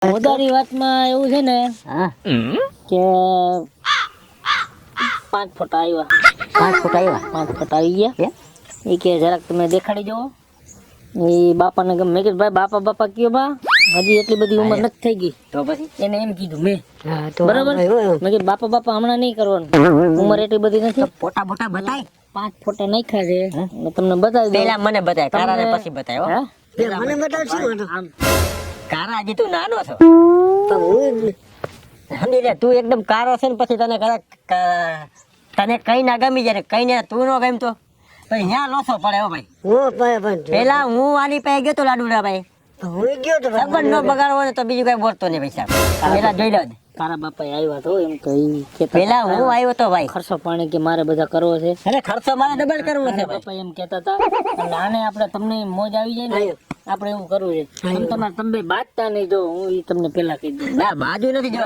મોદારી વાતમાં એવું છે ને કે 5 ફોટા આવ્યા. 5 ફોટા આવ્યા? 5 ફોટા આવી ગયા. એ કે જરાક તમે દેખાડી દો. એ બાપાને ગમે. મેં કીધું ભાઈ બાપા કયો બા, હજી એટલી બધી ઉંમર નથી થઈ ગઈ. તો પછી એને એમ કીધું મેં. બરાબર. મેં કીધું બાપા હમણાં નહીં કરવાનું, ઉંમર એટલી બધી નથી. ફોટા બતાય. 5 ફોટા નાખ્યા છે, તમને બતાવી દઉં. પેલા મને બતાય, કારાને પછી બતાય. હો પેલા મને બતાવ. શું હતું? આમ કારા હજી તું નાનો છો. સમજી લે, તું એકદમ કારો છે ને પછી તને કદાચ તને કઈ ના ગમી જાય, કઈ ને તું નો ગમતો પછી ત્યાં લોસો પડે. હો ભાઈ, પેલા હું આની પાસે ગયો તો લાડુડા ભાઈ, ખબર નો બગાડવો ને તો બીજું કઈ બોલતો નહીં પૈસા. પેલા જોઈ લો. તારા બાપા આવ્યા તો એમ તો ઈ કહેતા પેલા હું આવ્યો તો ભાઈ, ખર્ચો પાણી કે મારે બધા કરવો છે. અરે ખર્ચો મારે ડબલ કરવો છે. બાપા એમ કહેતા હતા અને આને આપણે તમને મોજ આવી જાય ને આપણે એવું કરવું છે. તમે બાજતા નહીં. જો હું ઈ તમને પેલા કહી દઉં, ના બાજુ નથી જો.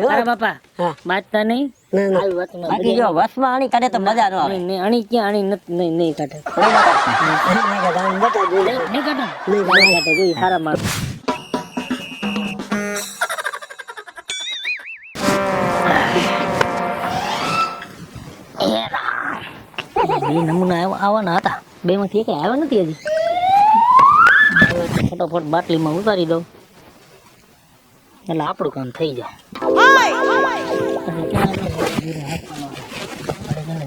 તારા બાપા બાજતા નહીં. આવી વાતમાં બાકી જો વસમાં આણી કાઢે તો મજા નો આવે. નહીં, અણી ક્યાં અણી નથી, નહીં કાઢે. નહીં કાઢે જોઈ સારા માર. બે નમૂના આવવાના હતા, બે માંથી એક આવ્યા નથી હજી. ફટાફટ બાટલીમાં ઉતારી દઉં એટલે આપણું કામ થઈ જાય.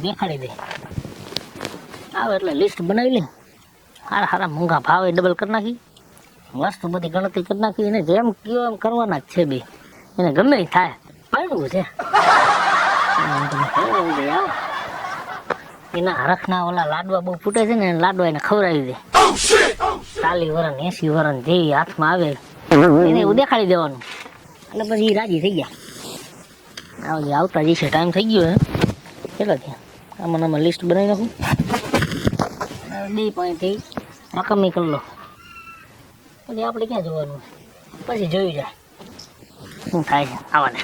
દેખાડી દે આવે એટલે લિસ્ટ બનાવી લે. સારા મોંઘા ભાવે ડબલ કરી નાખી, વસ્તુ બધી ગણતરી કરી નાખી. એને જેમ કયો એમ કરવાના જ છે. બે એને ગમે એ થાય, પાડવું છે. એના હરખના ઓલા લાડવા બહુ ફૂટે છે ને, લાડવા એને ખવડાવી દે. 40 વર્ષ 80 વર્ષ જેવી હાથમાં આવે એને એવું દેખાડી દેવાનું એટલે પછી રાજી થઈ ગયા. આવતા જઈશે, ટાઈમ થઈ ગયો હે. કેટલા થયા? આમાં લિસ્ટ બનાવી નાખું. 2 પાણીથી રકમી કરી લો પછી આપણે ક્યાં જોવાનું, પછી જોયું જાય શું થાય છે. આવવાને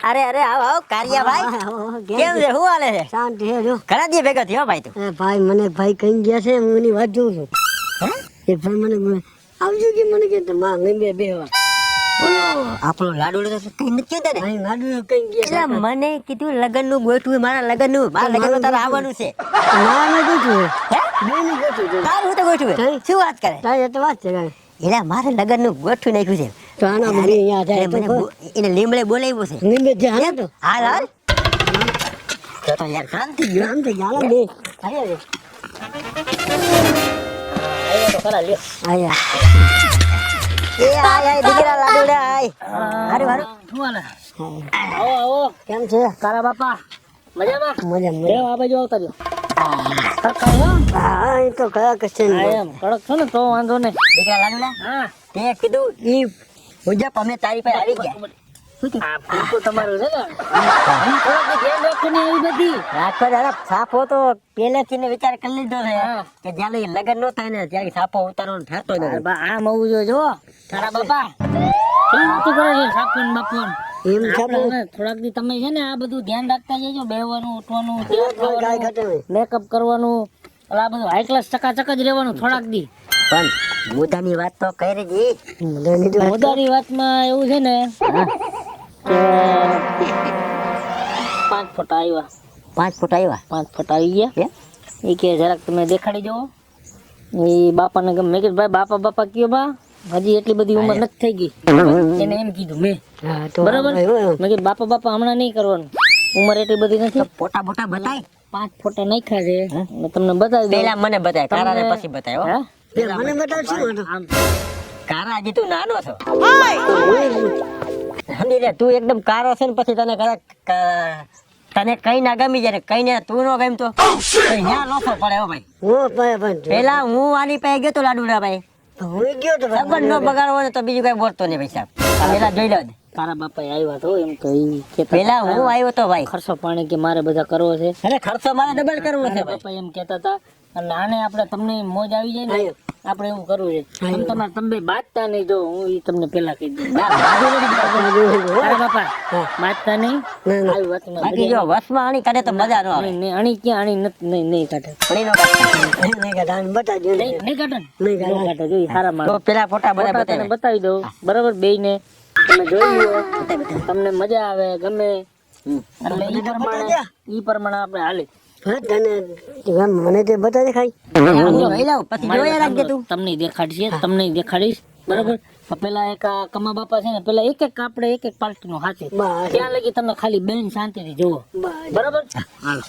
અરે આવ કારિયા ભાઈ, કેમ છે? શું હાલે છે? શાંતિ છે. જો ઘણા દી ભેગા થયો ભાઈ તું. ભાઈ મને ભાઈ કઈ ગયા છે, હું એની વાત જોઉં છું. એ ભાઈ મને આવજો કે મને કે માં ગમે બેવા. આપણો લાડુ કઈ નથી કહેતા ને. લાડુ કઈ ગયા એટલે મને કીધું લગન નું ગોઠવું, મારા લગન નું તારે આવવાનું છે. ના મેં ગોઠવું. હે બે ની ગોઠવું. તારું હું તો ગોઠવું. શું વાત કરે? તારે તો વાત છે કાંઈ. એટલે મારે લગન નું ગોઠવું નાખ્યું છે. તો આના બધી અહીંયા જાય મને એને લીમડે બોલાવ્યો છે. નિમે જે હાલે તો હાલ હાલ તો યાર ક્રાંતિ ગયો. આમ તો જાલા બે આવ્યો તો ખરા લ્યો. આયા એ આય દીકરા લાડુડા આય. હારું હારું. શું હાલે? આવો કેમ છે? તારા બાપા મજામાં? મજા રે આ બાજુ આવતા રહ્યો. હા એ તો કયા કશે એમ કડક છો ને તો વાંધો નહીં. દીકરા લાડુડા, હા તે કીધું ઈ મુજબ અમે તારી પાસે આવી ગયા. આ ફૂલકો તમારું છે ને, આમ થોડુંક ધ્યાન રાખો ને એવી બધી. રાખો દાદા, સાપો તો પહેલેથી ને વિચાર કરી લીધો છે હા. કે જ્યારે લગન નો થાય ને ત્યારે સાપો ઉતારવાનો થતો નથી. આમ આવું જોઈએ. જો તારા બાપા કેમ વાતો કરે છે સાપુન બાપુન? એમ આપણે હવે થોડાક દી તમે છે ને આ બધું ધ્યાન રાખતા જજો. બેહવાનું, ઉઠવાનું, કાંઈ ઘટે નહીં. મેકઅપ કરવાનું, આ બધું હાઈ ક્લાસ ચકાચક જ રહેવાનું થોડાક દી. પણ મુદ્દાની વાત તો કરી જી. મોદારી વાતમાં એવું છે ને કે 5 ફોટા આવ્યા. 5 ફોટા આવ્યા? 5 ફોટા આવી ગયા. એ કે જરાક તમે દેખાડી દો. એ બાપાને ગમે. મેં કીધું ભાઈ બાપા કયો બા, હજી એટલી બધી ઉંમર નથી થઈ ગઈ. એને એમ કીધું મેં. બરાબર. મેં કીધું બાપા હમણાં નહીં કરવાનું, ઉંમર એટલી બધી નથી. ફોટા બતાય. 5 ફોટા નાખ્યા છે, તમને બતાવી દઉં. પેલા મને બતાય, કારાને પછી બતાય. હો મને બતાવ શું હતું? આમ કારા હજી તું નાનો છો. સમજી લે, તું એકદમ કારો છે ને પછી તને કદાચ તને કઈ ના ગમી જાય, કઈ ને તું નો ગમતો ત્યાં લોસો પડે. હો ભાઈ, હું ભાઈ પેલા હું આની પાસે ગયો તો લાડુડા ભાઈ, હું ગયો તો ખબર નો બગાડવો ને તો બીજું કઈ બોલતો નહીં પૈસા. પેલા જોઈ લો. તારા બાપા આવ્યા તો એમ તો ઈ કહેતા પેલા હું આવ્યો તો ભાઈ. ખર્ચો પાણી કે મારે બધા કરવો છે. અરે ખર્ચો મારે ડબલ કરવો છે તારા ભાઈ. બાપા એમ કહેતા હતા અને આને આપણે તમને મોજ આવી જાય ને આપણે એવું કરવું છે. તમે બાજતા નહીં જો હું ઈ તમને પેલા કહી દઉં. તારા બાપા બાજતા નહીં. આવી વાતમાં બાકી જો વસમાં આણી કાઢે તો મજા ન આવે. નહીં, અણી ક્યાં અણી નથી નહીં કાઢે આણી નો કાઢે. નહીં કાઢે આને બતાવજો ને. નહીં કાઢે ને? નહીં કાઢે. ન કાઢે જો ઈ હારા માણસ. તો પેલા ફોટા બધા ફોટા તને બતાવે. બતાવી દઉં બરાબર બેયને તમે જોઈ લો તમને મજા આવે ગમે એટલે ઈ પ્રમાણે આપણે હાલે. હા તને મને તે બતાવી ખાઈ હું લઈ લાવું, પછી જોયા રાખજે તું. તમને તમને દેખાડીશ બરાબર. તો પેલા એક આ કમા બાપા છે ને પેલા એક એક આપણે એક એક પાર્ટી નો હાથે બસ. ત્યાં લગી તમે ખાલી બેન શાંતિથી જુઓ બરાબર. હાલો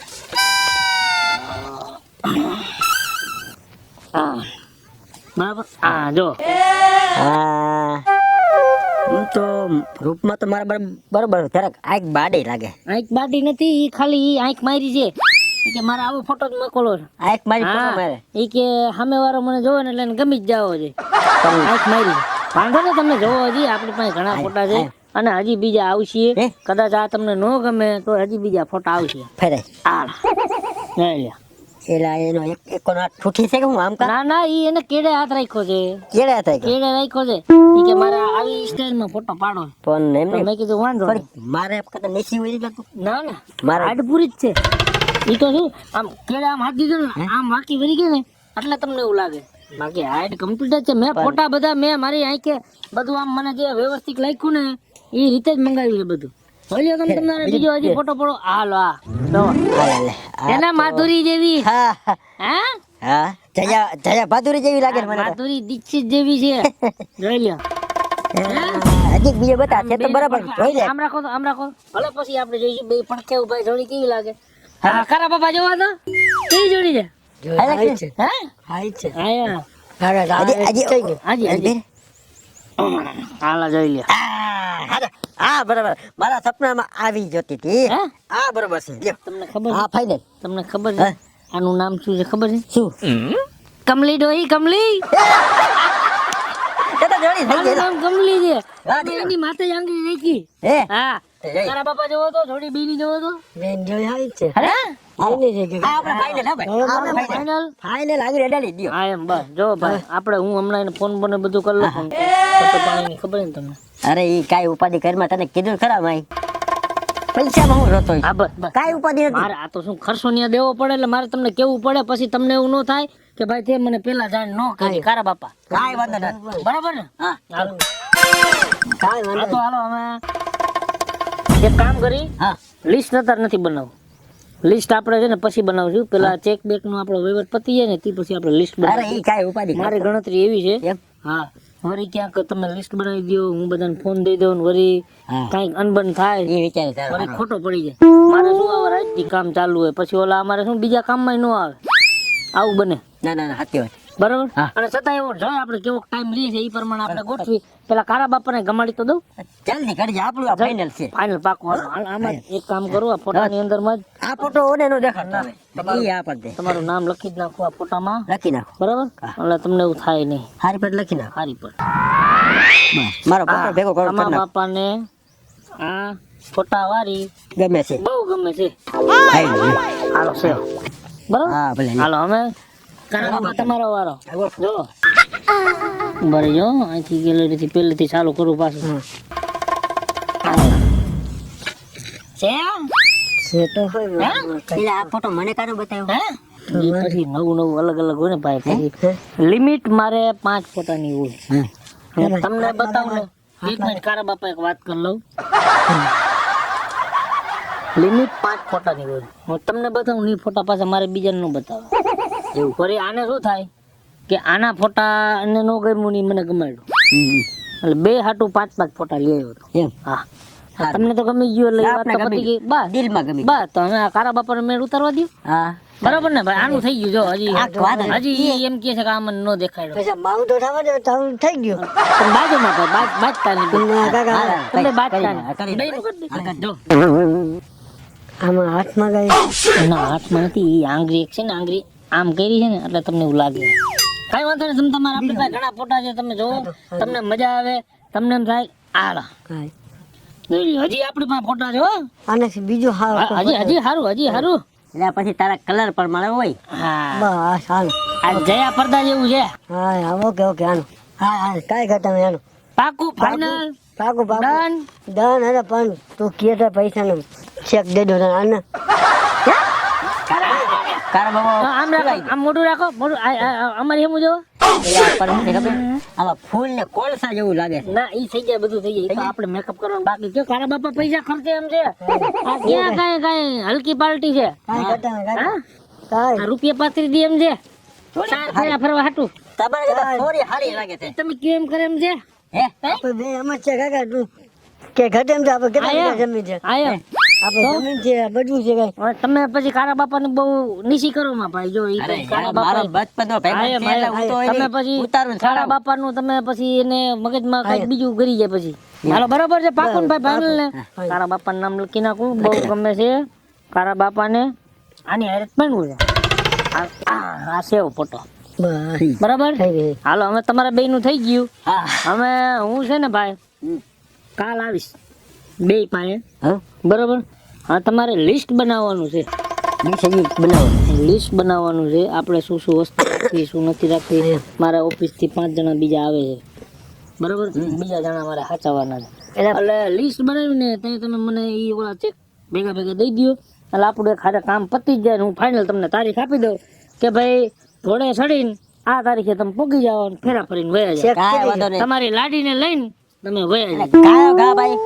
હા બરાબર. હા જો હા હું તો રૂપમાં તો મારા બરોબર જરાક આંખ બાડી લાગે. આંખ બાટી નથી ઈ ખાલી ઈ આંખ મારી છે. ઈ કે મારે આવો ફોટો જ મોકલો છે. આંખ મારી ફોટો હા મારે. ઈ કે સામે વાળો મને જોવે ને એટલે એને ગમી જ જાવો છે. આંખ મારી વાંધો ને તમને જોવો હજી આપણી પાસે ઘણા ફોટા છે અને હજી બીજા આવશે. હે? કદાચ આ તમને ન ગમે તો હજી બીજા ફોટા આવશે. ફેરે હાલ લઈ લે. એલા એનો એક હાથ ઠૂઠી છે કે હું આમ કા ના ના ઈ એને કેડે હાથ રાખ્યો છે. કેડા થાય કે કેડે રાખ્યો છે. ઈ કે મારે આવી સ્ટાઈલમાં ફોટો પાડો છે. પણ એમ તો નહીં મેં કીધું વાંધો નહીં. મારે કદાચ નેસી હોય જતું ના ના મારે હાડ પૂરી જ છે. ઈ તો શું આમ કેડે આમ હાથ દીધો ને આમ વાકી વળી ગઈ ને એટલે તમને એવું લાગે. બાકી હાઈડ કમ્પ્લીટ જ છે. મેં ફોટા બધા મેં મારી આંખે બધું આમ મને જે વ્યવસ્થિત લખ્યું ને એ રીતે જ મંગાવ્યું છે બધું. બોલ્યો તમે તમારે બીજો હજી ફોટો પડો હાલો આ જો હાલે એના માધુરી જેવી હા હા હા હા જયા બહાદુરી જેવી લાગે છે મને તો. માધુરી દીક્ષિત જેવી છે જોઈ લ્યો. હજી બીજો બતા છે તો બરાબર જોઈ લે. આમ રાખો તો આમ રાખો ભલે પછી આપણે જોઈશું બે પણ કેવું ભાઈ જોડી કેવી લાગે. હા ખરા બાપા જોવા તો કેવી જોડી છે. હાઈ છે હે હાઈ છે આયા હજી થઈ ગયું હાજી હાજી હાલા જોઈ લ્યો. હા બરાબર મારા સપનામાં આવી જતી હતી. હે હા બરાબર છે લ્યો. તમને ખબર હા ફાઇનલ તમને ખબર છે આનું નામ શું છે ખબર છે. શું કમલી ડોહી કમલી એ તો જોડી થઈ આનું ગઈ. નામ કમલી છે. હા, તમે એની માથે જ આંગળી રાખી. હે હા તારા બાપા જોવો તો જોડી બીની જોવો તો બેન જોઈ હાઈ છે હે હાઈ છે કે આપણે ફાઇનલ હા ભાઈ આપણે ફાઇનલ ફાઇનલ ફાઇનલ આવી રેડાલી દ્યો. હા એમ બસ જો ભાઈ આપણે હું હમણાં એને ફોન બોને બધું કરી લઉં ફોન તો પાણીની ખબર ને તમને. અરે ઈ કાઈ ઉપાધિ કરમાં તને કીધું ખરા માઈ પૈસામાં હું રોતો હા બસ કાઈ ઉપાધિ નથી. મારે આ તો શું ખર્ચો ન્યા દેવો પડે એટલે મારે તમને કેવું પડે પછી તમને એવું ન થાય કે ભાઈ તે મને પેલા જાણ ન કરી કારા બાપા કાઈ વાંધો નથી. બરાબર ને. હા હાલો કાઈ હા વાંધો તો હાલો અમે એક કામ કરી હા લિસ્ટ નતર નથી બનાવવું. લિસ્ટ આપણે છે ને પછી બનાવશું પેલા ચેક બેક નો આપણો વહીવટ પતી જાય ને તે પછી આપણે લિસ્ટ અરે બનાવીશું. ઈ કાઈ ઉપાધિ મારી ગણતરી એવી છે એમ હા વળી ક્યાંક તમે લિસ્ટ બનાવી દો હું બધાને ફોન દઈ દઉં ને વળી હા. કાંઈક અનબન થાય ઈ વિચારે તારો વળી ખોટો પડી જાય. મારે શું આવે રાજથી કામ ચાલુ હોય પછી ઓલા અમારે શું બીજા કામમાં ન આવે આવું બને ના ના ના સાચી વાત. બરાબર. હા. અને છતાં એવો જોઈએ આપણે કેવો ટાઈમ રહે છે એ પ્રમાણે આપણે ગોઠવી પેલા કારા બાપાને ગમાડી તો દઉં જલ્દી કરજે આપણું આ ફાઇનલ છે. ફાઇનલ પાકવાનું. આમાં એક કામ કરું આ ફોટાની અંદરમાં જ આ ફોટો ઓને નો દેખાડતો હવે ઈ આ પર દે તમારું નામ લખી જ નાખો આ ફોટામાં લખી નાખો બરાબર એટલે તમને એવું થાય નહીં. હારી પર લખી નાખો સારી પર બસ મારો ફોટો ભેગો કરો તમારા બાપાને આ ફોટા વાળી ગમે છે બહુ ગમે છે. ફાઇનલ હાલો છે બરાબર. હા ભલે હાલો અમે કારા બાપા તમારો વારો જો બરે જો અહીંથી ગેલેરીથી પહેલેથી ચાલુ કરું પાછું. છે છે તો હોય એટલે આ ફોટો મને કાનો બતાવ્યો હે ઈ પછી નવું નવું અલગ અલગ હોય ને ભાઈ પછી લિમિટ મારે 5 ફોટાની હોય. હું તમને બતાવું ને એક મિનિટ કારા બાપા એક વાત કરી લઉં. લિમિટ 5 ફોટાની હોય. હું તમને બતાવું ની ફોટા પાછા મારે બીજાને ન બતાવે એવું. ફરી આને શું થાય કે આના ફોટા એને ન ગમ્યું ની મને ગમાડ્યું એટલે બે હાટું 5 ફોટા લઈ આવ્યો હતો. એમ હા તમને તો ગમી ગયું એટલે ઈ વાત તો પતી ગઈ. બસ દિલમાં ગમી બસ તો હવે આ કારા બાપાને મેળ ઉતારવા દો. હા બરાબર ને ભાઈ આનું થઈ ગયું જો વાત હજી ઈ એમ કહે છે કે આ મને ન દેખાડ્યો. પછી મારું તો થવા દે તો થઈ ગયું પણ બાજુમાં ભાઈ બાજતા નહીં ના કાકા તમે બાજતા કરી નહીં. બેયનું કરી દે. જો આમાં હાથમાં ગઈ ના હાથમાં નથી ઈ આંગળી એક છે ને આંગળી આમ કરી છે ને એટલે તમને એવું લાગે. કાંઈ વાંધો નહીં તમે તમારા આપણી પાસે ઘણા ફોટા છે તમે જોવો તમને મજા આવે તમને એમ થાય આલા કાંઈ હજી આપણી પાસે ફોટા છે હો. આનાથી બીજો હારો હજી સારું એટલે પછી તારા કલર પણ મળે હોય. હા બસ હાલો. આ જયા પડદા જેવું છે. હા હા ઓકે ઓકે હાલો. હા હા કાંઈ ઘટા નહીં હાલો. પાકું ફાઇનલ પાકું પાકું ડન. ડન અરે પણ તું કે તો પૈસાનો ચેક દે દો આને. તારા બાબા આમ રાખો, આમ મોઢું રાખો, મોઢું અમારે એમ જો. પણ હું ખબર આમાં ફૂલ ને કોલસા જેવું લાગે. ના ઈ થઈ જાય, બધું થઈ જાય. ઈ તો આપણે મેકઅપ કરવાનું બાકી છે. કારા બાપા પૈસા ખર્ચે એમ છે. આ ક્યાં કાંઈ હલકી પાર્ટી છે. કાંઈ ઘટા નહીં હા? કાંઈ આ રૂપિયા પાથરી દે એમ છે. ચાર ફેરા ફરવા હાટું. તમારે કરતા થોડી હારી લાગે છે. તમે કેમ કરે એમ છે. હે આપણે બે એમ જ છે કાકા તું કે ઘટે એમ તો આપણે કેટલા આયા. વીઘા જમીન છે આયો. આપણે જમીન છે બધું છે કાંઈ. હવે તમે પછી કારા બાપાને બહુ નીચી કરો માં ભાઈ. જો ઈ અરે તો કારા યાર, મારો બાપા બચપનનો ભાઈબંધ છે એટલે હું તો તમે એની પછી ઉતારું કારા છાડાવું. બાપાનું તમે પછી એને મગજમાં કઈક બીજું કરી જાય પછી. હાલો બરાબર છે, પાકું ને ભાઈ ફાઇનલ ને. કારા બાપાનું નામ લખી નાખું, બહુ ગમે છે કારા બાપાને. આની હારે બનવું છે. આ સેવ ફોટો બસ બરાબર. થઈ ગઈ. હાલો હવે તમારા બે નું થઈ ગયું. હા હવે હું છે ને ભાઈ હમ. કાલ આવીશ બે પાસે હા બરાબર. હા તમારે લિસ્ટ બનાવવાનું છે. બનાવો. લિસ્ટ બનાવવાનું છે. આપણે શું શું વસ્તુ રાખવી, શું નથી રાખવી. મારા ઓફિસ થી 5 જણા બીજા આવે છે બરાબર. બીજા જણા મારે સાચવવાના છે. એટલે લિસ્ટ બનાવીને તમે મને ઈ ઓલા ચેક ભેગા ભેગા દઈ દો. એટલે આપણું એક હારે કામ પતી જ જાય ને હું ફાઇનલ તમને તારીખ આપી દઉં કે ભાઈ ઘોડે ચડીને આ તારીખે તમે પોગી જાઓ અને ફેરા ફરીને વયા જાઓ. કાંઈ વાંધો નહીં. તમારી લાડીને લઈને તમે વયા જાઓ. કાયો ગા ભાઈ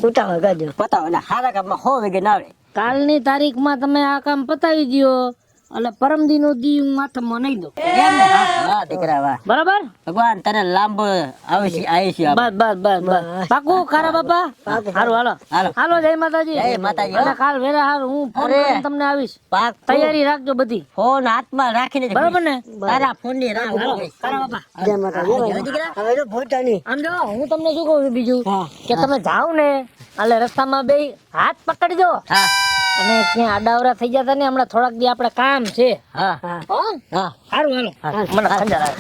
ઉતાવળ કરજો. પતાવો એટલે હારા કામમાં 100 વીઘે ના આવે. કાલની તારીખમાં તમે આ કામ પતાવી દો એટલે પરમદી નો દી હું માથામાં નહીં દઉં. વાહ દીકરા વાહ. બરાબર. ભગવાન તને લાંબો આયુષ્ય આપે. બસ પાકું કારા બાપા. હારું હાલો હાલો. હાલો જય માતાજી. જય માતાજી. અને કાલ વેરા હારું હું ફોન અરે. કરીને તમને આવીશ. પાક તૈયારી રાખજો બધી. ફોન હાથમાં રાખીને બરાબર ને. તારા ફોન ની રાહ હાલો ઉભો કારા બાપા. જય માતાજી. હવે તો ભૂલતા નહીં. આમ જો હું તમને શું કહું છું બીજું હા. કે તમે જાઓ ને એટલે રસ્તામાં બે હાથ પકડી દો હા અને ત્યાં આડાવરા થઈ જતા ને હમણાં થોડાક દી આપણે કામ છે. હા હા હો હા હારું હાલો મને ખંજર આવે.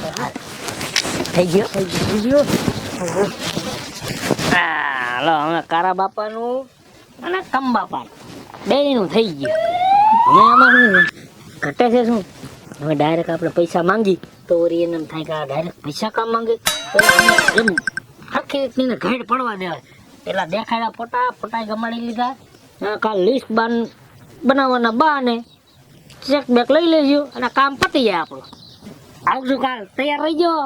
થઈ ગયો. હાલો હવે કારા બાપાનું અને કમ બાપાનું બેયનું થઈ ગયું. હવે આમાં શું ઘટે છે શું હવે ડાયરેક્ટ આપણે પૈસા માંગી તો વળી એને એમ થાય કે આ ડાયરેક્ટ પૈસા કામ માંગે તો એમ આખી રીતને ઘેડ પડવા દેવાય. પેલા દેખાડ્યા ફોટા ગમાડી લીધા. કાલ લિસ્ટ બનાવવાના બાને ચેક બેક લઈ લેજો અને કામ પતી જાય આપણું. આવજો કાલ તૈયાર રહી ગયો.